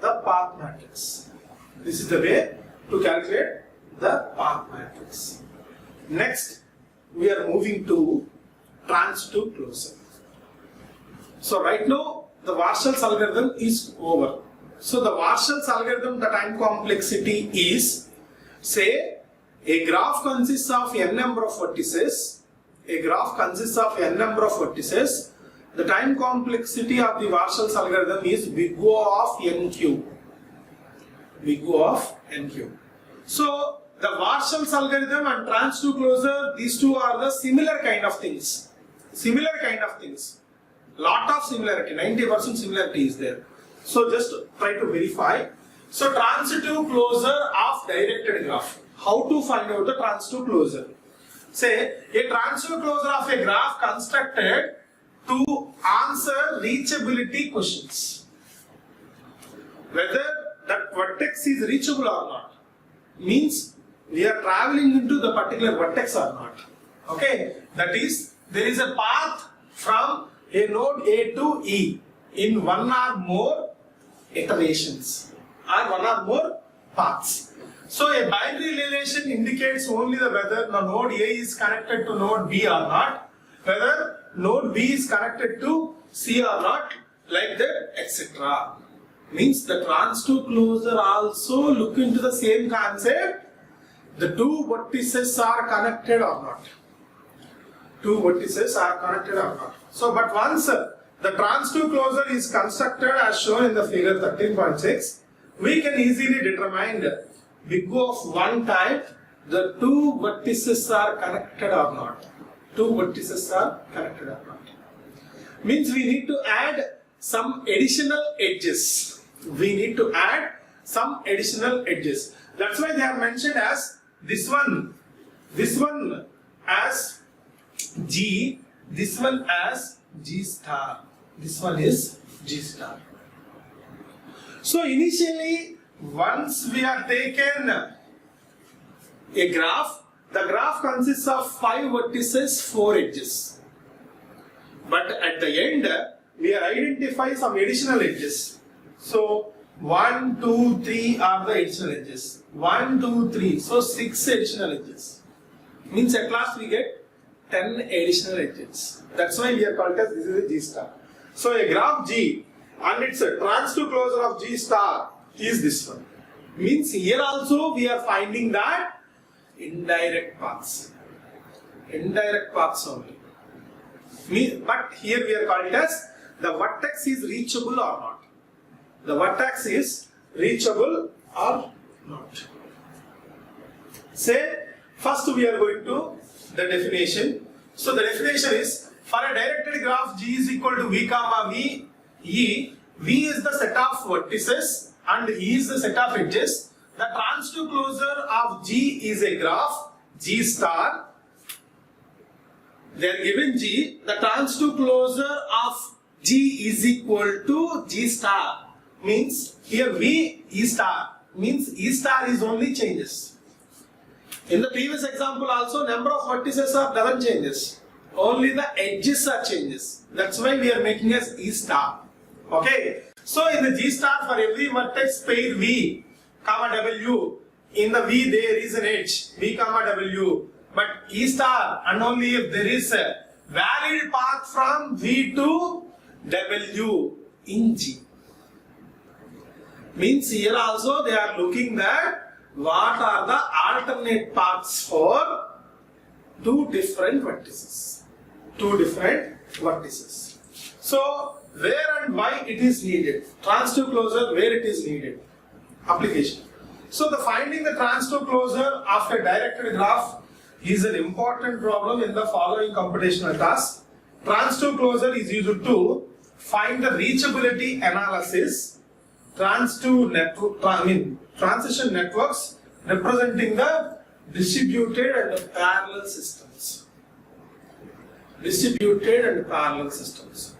the path matrix. This is the way to calculate the path matrix. Next, we are moving to transitive closure. So right now, the Warshall's algorithm is over. So the Warshall's algorithm, the time complexity is, say, a graph consists of n number of vertices. A graph consists of n number of vertices. The time complexity of the Warshall's algorithm is big O of n cube. Big O of n cube. So the Warshall's algorithm and transitive closure, these two are the similar kind of things. Similar kind of things. Lot of similarity, 90% similarity is there. So just try to verify. So transitive closure of directed graph. How to find out the transitive closure? Say a transitive closure of a graph constructed to answer reachability questions. Whether that vertex is reachable or not. Means we are traveling into the particular vertex or not. Okay, that is, there is a path from a node A to E in one or more iterations or one or more paths. So a binary relation indicates only the whether the node A is connected to node B or not, whether node B is connected to C or not, like that, etc. Means the transitive closure also look into the same concept. The two vertices are connected or not. Two vertices are connected or not. So, but once the transitive closure is constructed as shown in the figure 13.6, we can easily determine big O of one type, the two vertices are connected or not. Two vertices are connected or not. Means we need to add some additional edges. We need to add some additional edges. That's why they are mentioned as this one as G, this one as G star. This one is G star. So initially, once we have taken a graph, the graph consists of 5 vertices, 4 edges. But at the end, we are identify some additional edges. So 1, 2, 3 are the additional edges. 1, 2, 3. So 6 additional edges. Means at last we get 10 additional edges. That's why we are called as this is a G star. So a graph G and its transitive closure of G star is this one. Means here also we are finding that indirect paths. Indirect paths only. But here we are called it as the vertex is reachable or not. The vertex is reachable or not. Say, first we are going to the definition. So the definition is, for a directed graph G is equal to V comma V, E, V is the set of vertices and E is the set of edges. The transitive closure of G is a graph G star. They are given G. The transitive closure of G is equal to G star. Means here V E star. Means E star is only changes. In the previous example also, number of vertices are doesn't changes. Only the edges are changes. That's why we are making as E star. Okay. So in the G star, for every vertex pair V comma W, in the V there is an edge V comma W. But E star, and only if there is a valid path from V to W in G. Means here also they are looking at what are the alternate paths for two different vertices. Two different vertices. So where and why it is needed? Transitive closure, where it is needed? Application. So the finding the transitive closure of a directed graph is an important problem in the following computational tasks. Transitive closure is used to find the reachability analysis, transition networks representing the distributed and parallel systems. Distributed and parallel systems.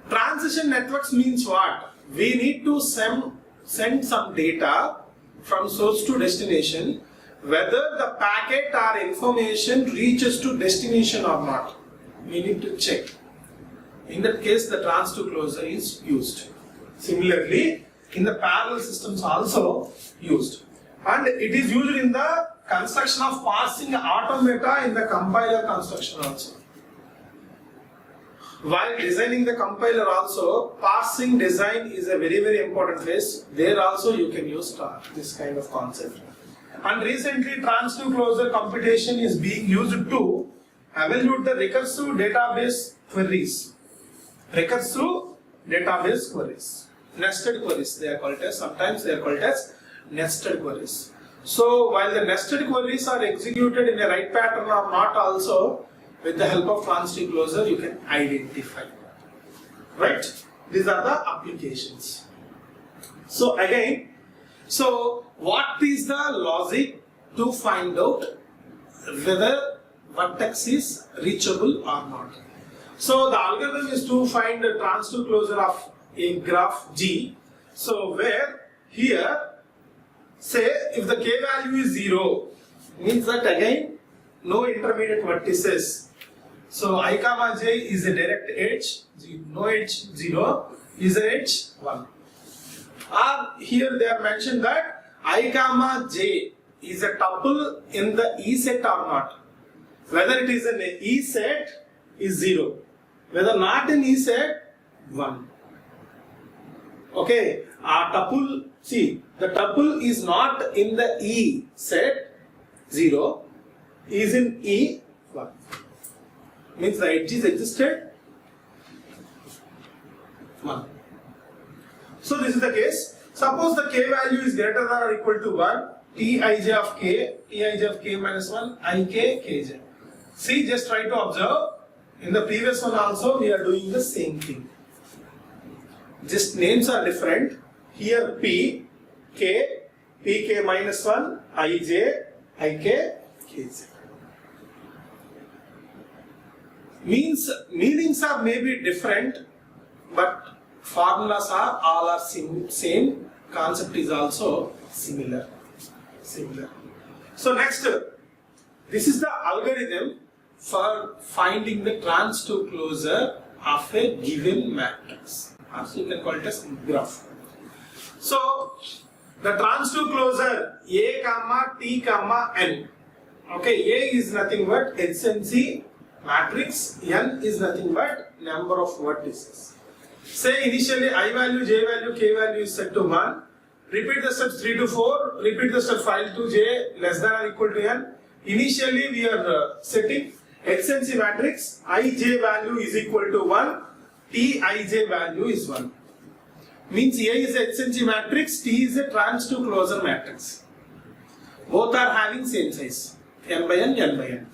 Transition networks means what? We need to send some data from source to destination, whether the packet or information reaches to destination or not. We need to check. In that case, the transitive closure is used. Similarly, in the parallel systems also used. And it is used in the construction of parsing automata in the compiler construction also. While designing the compiler also, parsing design is a very important phase. There also you can use this kind of concept. And recently trans-to-closure computation is being used to evaluate the recursive database queries. Recursive database queries. Nested queries they are called as. Sometimes they are called as nested queries. So while the nested queries are executed in a write pattern or not also, with the help of trans-to-closure you can identify. Right? These are the applications. So again, what is the logic to find out whether vertex is reachable or not? So the algorithm is to find the trans-to-closure of a graph G. So where here, say if the k value is 0, means that again no intermediate vertices. So I comma j is a direct edge, no edge 0 is a edge 1. Or here they are mentioned that I comma j is a tuple in the E set or not. Whether it is in E set is 0. Whether not in E set, 1. Okay, our tuple, see, the tuple is not in the E set, 0, is in E, 1. Means the edges existed, 1. So this is the case. Suppose the k value is greater than or equal to 1, Tij of k minus 1, ik, kj. See, just try to observe. In the previous one also we are doing the same thing. Just names are different. Here P, K, Pk minus 1, Ij, Ik, Kj. Meanings are maybe different, but formulas are all are same. Concept is also similar. So next, this is the algorithm for finding the trans-to-closure of a given matrix. Also you can call it as graph. So the trans-to-closure A comma T comma N. Okay, A is nothing but HNC matrix, N is nothing but number of vertices. Say initially I value, J value, K value is set to 1. Repeat the steps 3 to 4. Repeat the step 5 to J less than or equal to N. Initially we are setting HNC matrix, Ij value is equal to 1, Tij value is 1. Means A is a HNC matrix, T is a trans-to-closure matrix. Both are having same size, n by n, n by n.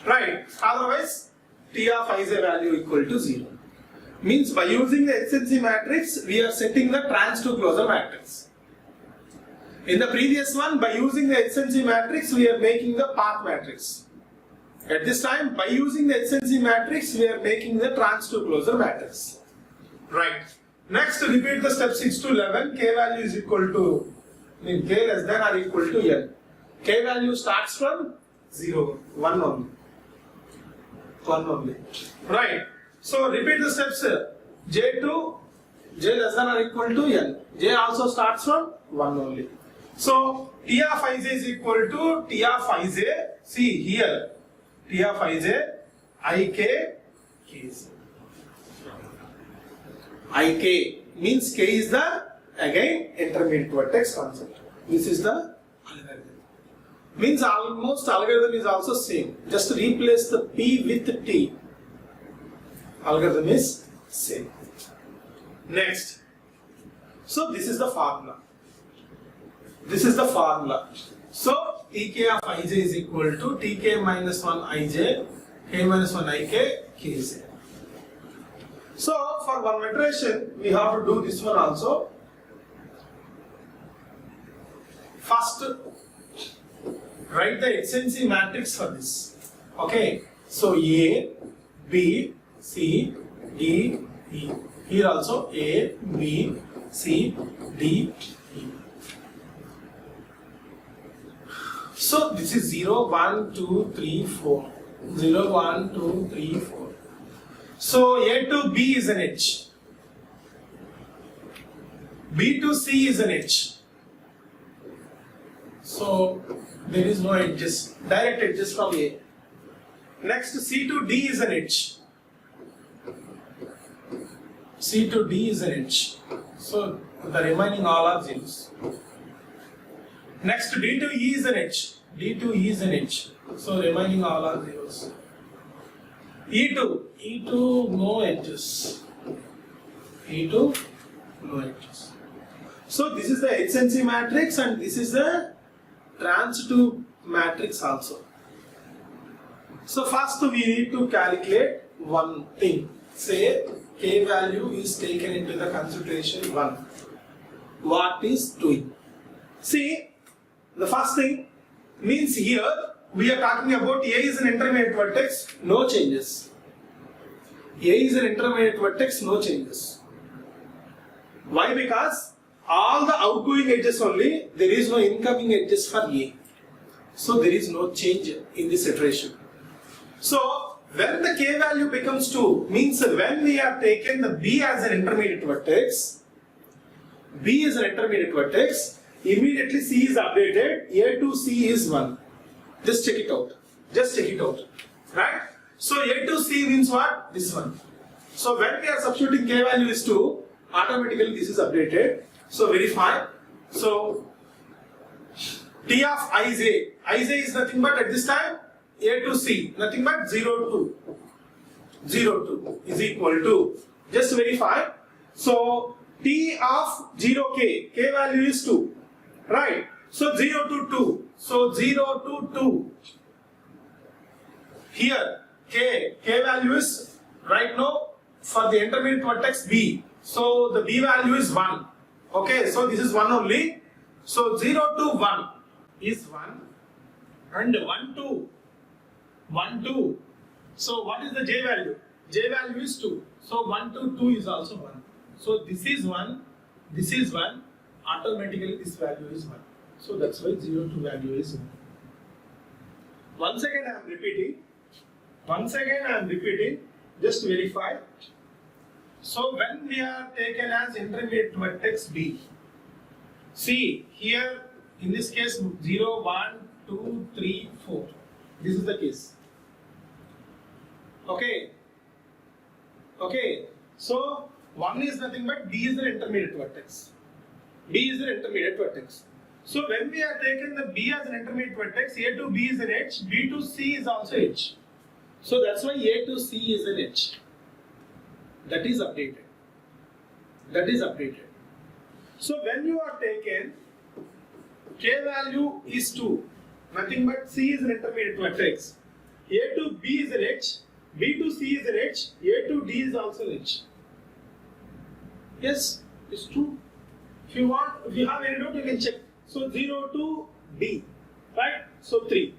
Right? Otherwise, T of Ij value equal to 0. Means by using the HNC matrix, we are setting the trans-to-closure matrix. In the previous one, by using the HNC matrix, we are making the path matrix. At this time, by using the HNC matrix, we are making the trans-to-closure matrix. Right. Next, repeat the step 6 to 11. K value is equal to, K less than or equal to N. K value starts from 0, 1 only. 1 only. Right. So, repeat the steps. J to J less than or equal to N. J also starts from 1 only. So, T of Ij is equal to T of Ij. See here. T of Ij, Ik, Kj. Ik means K is the, again, intermediate vertex concept. This is the algorithm. Means almost algorithm is also same. Just replace the P with T. Algorithm is same. Next. So this is the formula. This is the formula. So Tk of Ij is equal to Tk minus 1 Ij, K minus 1 Ik, Kj. So for one iteration, we have to do this one also. First, write the HNC matrix for this. Okay. So A, B, C, D, E. Here also A, B, C, D, E. So this is 0, 1, 2, 3, 4. 0, 1, 2, 3, 4. So A to B is an edge. B to C is an edge. So there is no edges, direct edges from A. Next, C to D is an edge. C to D is an edge. So the remaining all are zeros. Next, D to E is an edge. D to E is an edge. So remaining all are zeros. E to no edges. E2 no edges. So this is the adjacency matrix and this is the transitive matrix also. So first we need to calculate one thing. Say K value is taken into the consideration 1. What is doing? See, the first thing means here we are talking about A is an intermediate vertex, no changes. A is an intermediate vertex, no changes. Why? Because all the outgoing edges only, there is no incoming edges for A. So there is no change in this iteration. So when the K value becomes 2, means when we have taken the B as an intermediate vertex, B is an intermediate vertex, immediately C is updated, A to C is 1. Just check it out. Just check it out. Right? So A to C means what? This one. So when we are substituting K value is 2, automatically this is updated. So verify. So T of Ij. Ij is nothing but at this time A to C, nothing but 0, 2. 0, 2 is equal to, just verify. So T of 0K, K value is 2. Right? So 0 to 2. So 0 to 2. Here K value is right now for the intermediate vertex B. So the B value is 1. Okay, so this is 1 only. So 0 to 1 is 1 and 1 to 1 2. So what is the J value? J value is 2. So 1 to 2 is also 1. So this is 1, this is 1, automatically this value is 1. So that's why 0 to value is 1. Once again I am repeating. Just verify. So when we are taken as intermediate vertex B, see here in this case 0, 1, 2, 3, 4. This is the case. Okay. So 1 is nothing but B is an intermediate vertex. B is an intermediate vertex. So when we are taken the B as an intermediate vertex, A to B is an edge, B to C is also edge. So that's why A to C is an edge. That is updated. So when you are taken, K value is 2, nothing but C is an intermediate vertex. A to B is an edge, B to C is an edge, A to D is also an edge. Yes, it's true. If you have any doubt, you can check. So 0 to D, right? So 3.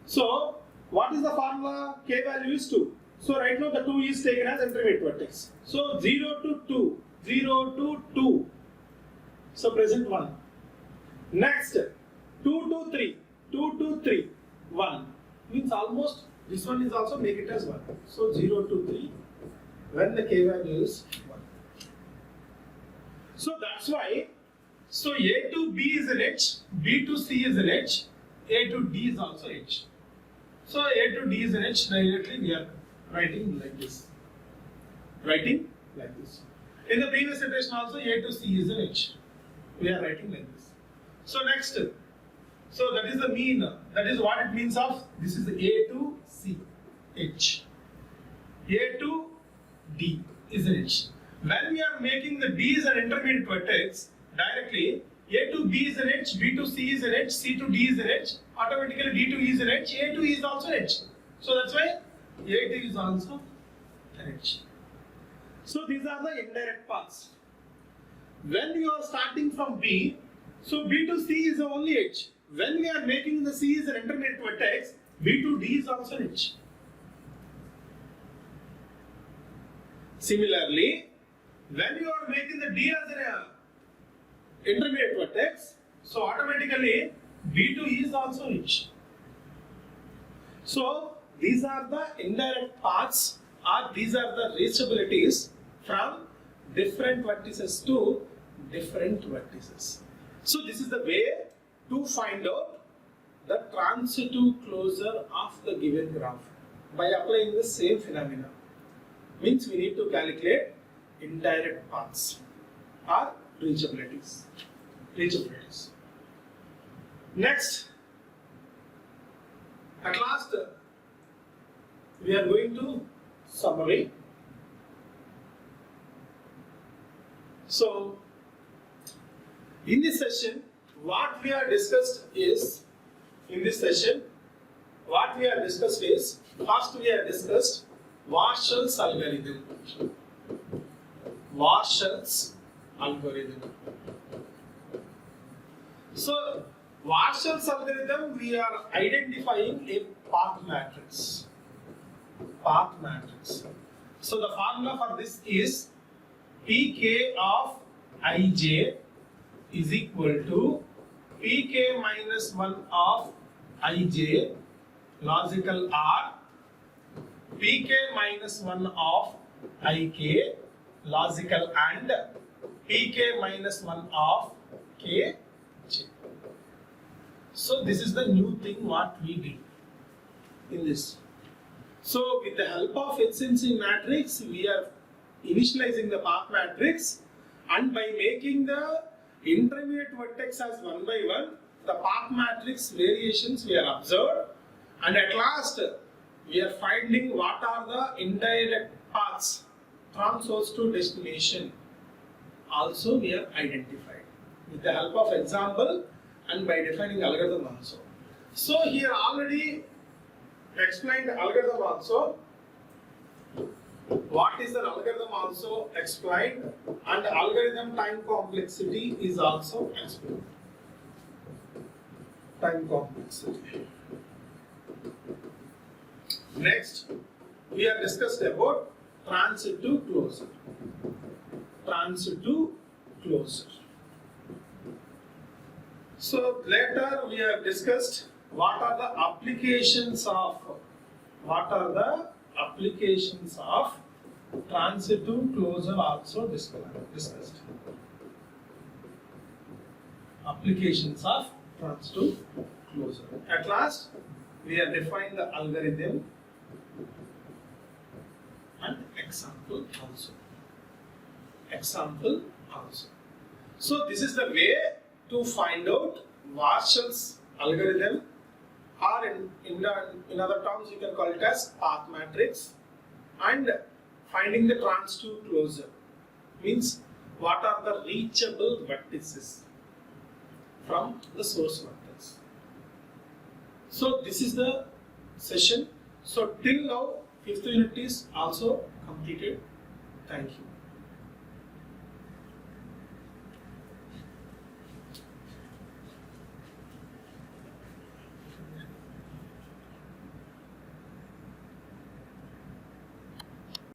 So what is the formula? K value is 2. So right now the 2 is taken as intermediate vertex. So 0 to 2, 0 to 2. So present 1. Next 2 to 3, 2 to 3, 1. Means almost this one is also make it as 1. So 0 to 3 when the K value is 1. So that's why, so A to B is an edge, B to C is an edge, A to D is also edge. So A to D is an edge, directly we are writing like this. In the previous iteration also A to C is an edge. We are writing like this. So next, so that is the mean, that is what it means of, this is A to C, edge. A to D is an edge. When we are making the D is an intermediate vertex, directly A to B is an edge, B to C is an edge, C to D is an edge, automatically D to E is an edge, A to E is also an edge. So that's why A to E is also an edge. So these are the indirect paths. When you are starting from B, so B to C is the only edge. When we are making the C is an intermediate vertex, B to D is also an edge. Similarly, when you are making the D as an intermediate vertex, so automatically B to E is also an edge. So these are the indirect paths, or these are the reachabilities from different vertices to different vertices. So this is the way to find out the transitive closure of the given graph by applying the same phenomena. Means we need to calculate indirect paths or reachabilities. Next, at last, we are going to summary. So, in this session, what we have discussed is, first we have discussed Warshall's algorithm. So, Warshall's algorithm, we are identifying a path matrix. So, the formula for this is Pk of ij is equal to Pk minus 1 of ij logical R, Pk minus 1 of Ik logical AND, Pk minus 1 of Kj. So this is the new thing what we did in this. So with the help of HNC matrix, we are initializing the path matrix, and by making the intermediate vertex as one by one, the path matrix variations we are observed, and at last we are finding what are the indirect paths from source to destination. Also we are identified with the help of example and by defining algorithm also. So here already explained algorithm also. What is an algorithm also explained, and algorithm time complexity is also explained. Time complexity. Next, we have discussed about transitive closure. So later we have discussed what are the applications of transitive closure also discussed. Applications of transitive closure. At last, we have defined the algorithm and example also. So this is the way to find out Warshall's algorithm, or in other terms you can call it as path matrix, and finding the transitive closure means what are the reachable vertices from the source vertex. So this is the session. So till now, 5th unit is also completed. Thank you.